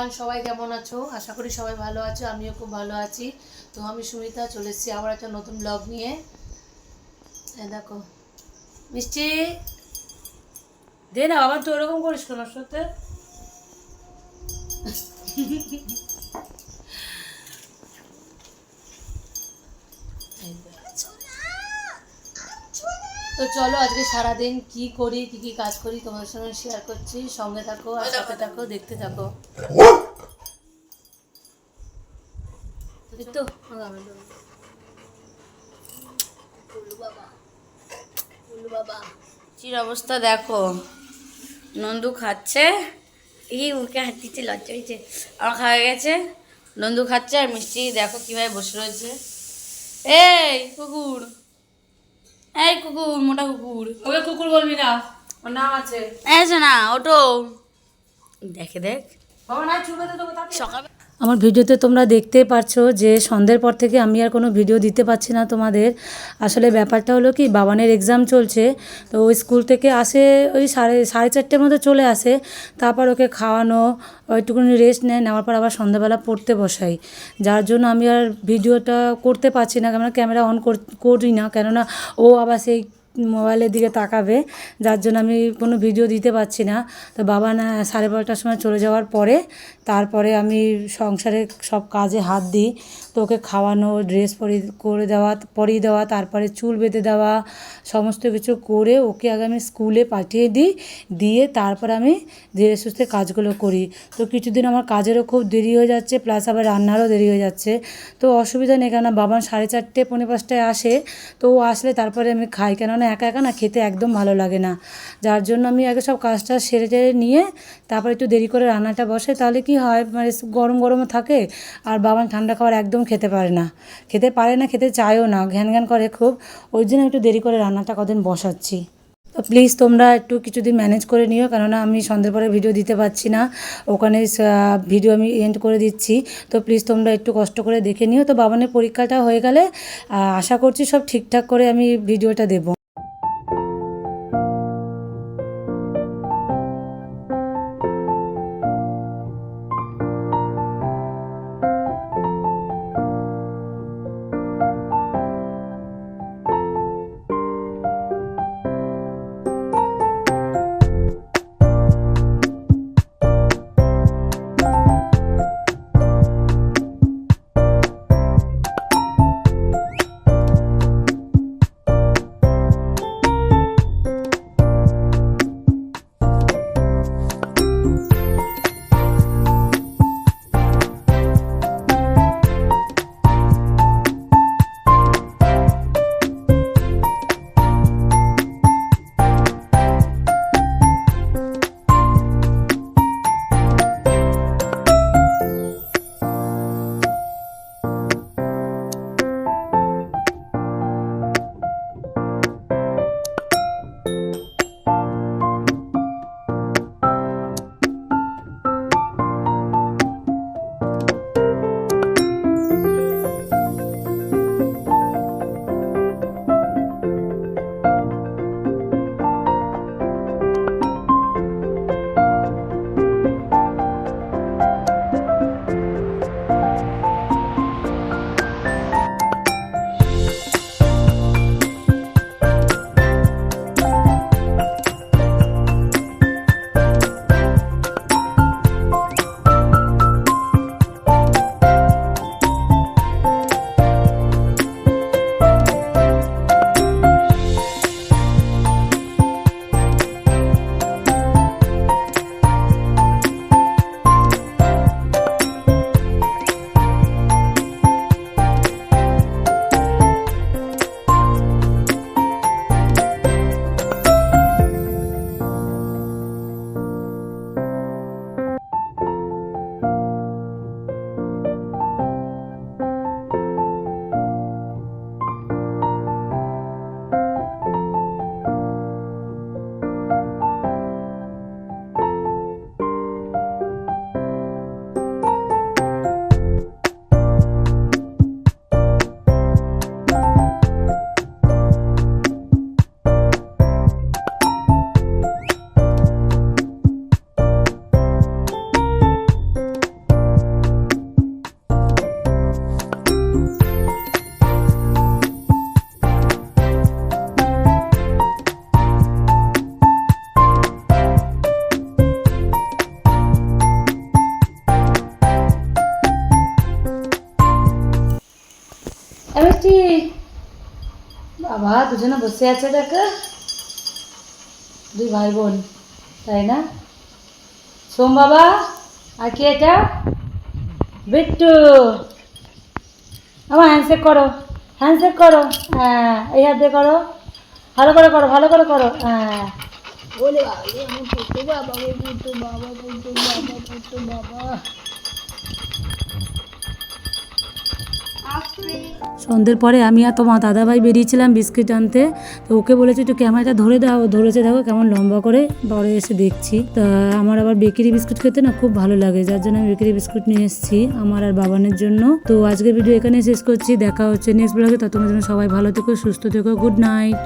Everyone, সবাই কেমন আছো? আশা করি সবাই ভালো আছো। আমিও খুব ভালো আছি। তো আমি সুমিতা চলে এসেছি আবার একটা নতুন ব্লগ নিয়ে। দেখো মিষ্টি দে না বাবা, তুই ওরকম করিস কেন সাথে? তো চলো আজকে সারাদিন কি করি, কি কি কাজ করি তোমাদের সঙ্গে শেয়ার করছি। সঙ্গে থাকো আর সাথে থাকো, দেখতে থাকো। তো চির অবস্থা দেখো, নন্দু খাচ্ছে। এই উল্কে হাত দিচ্ছে, লজ্জা হয়েছে। আমার খাওয়া গেছে, নন্দু খাচ্ছে আর মিষ্টি দেখো কিভাবে বসে রয়েছে। এই কুকুর, এই কুকুর, মোটা কুকুর। ওকে কুকুর বলবি না, ওর নাম আছে। এসো না, ওটো দেখে দেখ বাবা না চুলকাতে দেবো সকাল। আমার ভিডিওতে তোমরা দেখতেই পারছো যে সন্ধ্যের পর থেকে আমি আর কোনো ভিডিও দিতে পারছি না তোমাদের। আসলে ব্যাপারটা হলো কি, বাবানের এক্সাম চলছে। তো ওই স্কুল থেকে আসে ওই সাড়ে চারটের মধ্যে চলে আসে। তারপর ওকে খাওয়ানো, ওইটুকুনি রেস্ট নেওয়ার পর আবার সন্ধ্যাবেলা পড়তে বসাই। যার জন্য আমি আর ভিডিওটা করতে পারছি না, আমরা ক্যামেরা অন করি না, কেননা ও আবার সেই মোবাইলের দিকে তাকাবে। যার জন্য আমি কোনো ভিডিও দিতে পারছি না। তো বাবা না 12:30টার সময় চলে যাওয়ার পরে তারপরে আমি সংসারে সব কাজে হাত দিই। তো ওকে খাওয়ানো, ড্রেস পরিয়ে দেওয়া, তারপরে চুল বেঁধে দেওয়া, সমস্ত কিছু করে ওকে আগে আমি স্কুলে পাঠিয়ে দিই। দিয়ে তারপর আমি ধীরে সুস্থে কাজগুলো করি। তো কিছুদিন আমার কাজেরও খুব দেরি হয়ে যাচ্ছে, প্লাস আবার রান্নারও দেরি হয়ে যাচ্ছে। তো অসুবিধা নেই, কেননা বাবা 4:30 পৌনে 5টায় আসে। তো ও আসলে তারপরে আমি খাই, কেননা একা একা না খেতে একদম ভালো লাগে না। যার জন্য আমি আগে সব কাজটা সেরে টেরে নিয়ে তারপর একটু দেরি করে রান্নাটা বসে। তাহলে কি হয়, মানে গরম গরমও থাকে। আর বাবা ঠান্ডা খাবার একদম খেতে পারে না, খেতে চায়ও না, ঘ্যান ঘ্যান করে খুব। ওই জন্য একটু দেরি করে রান্নাটা কদিন বসাচ্ছি। তো প্লিজ তোমরা একটু কিছুদিন ম্যানেজ করে নিও, কেননা আমি সন্ধ্যের পরে ভিডিও দিতে পারছি না। ওখানে ভিডিও আমি এন্ড করে দিচ্ছি। তো প্লিজ তোমরা একটু কষ্ট করে দেখে নিও। তো বাবানের পরীক্ষাটা হয়ে গেলে আশা করছি সব ঠিকঠাক করে আমি ভিডিওটা দেবো। দুজনে বসে আছে দেখো, দুই ভাই বোন, তাই না? সোম বাবা, আর কি এটা? বিট্টু, আমার হ্যান্ডশেক করো, হ্যান্ডশেক করো, হ্যাঁ এই হাত দিয়ে করো, ভালো করে করো, ভালো করে করো, হ্যাঁ। বলে বাবা, সন্ধ্যের পরে আমি আর তোমার দাদাভাই বেরিয়েছিলাম বিস্কিট আনতে। তো ওকে বলেছি একটু ক্যামেরাটা ধরে দাও, ধরেছে দেখো কেমন লম্বা করে, পরে এসে দেখছি। তা আমার আবার বেকারি বিস্কুট খেতে না খুব ভালো লাগে, যার জন্য আমি বেকারি বিস্কুট নিয়ে এসেছি আমার আর বাবানের জন্য। তো আজকের ভিডিও এখানে শেষ করছি, দেখা হচ্ছে নেক্সট ব্লগে। ততক্ষণের জন্য সবাই ভালো থেকো, সুস্থ থেকো, গুড নাইট।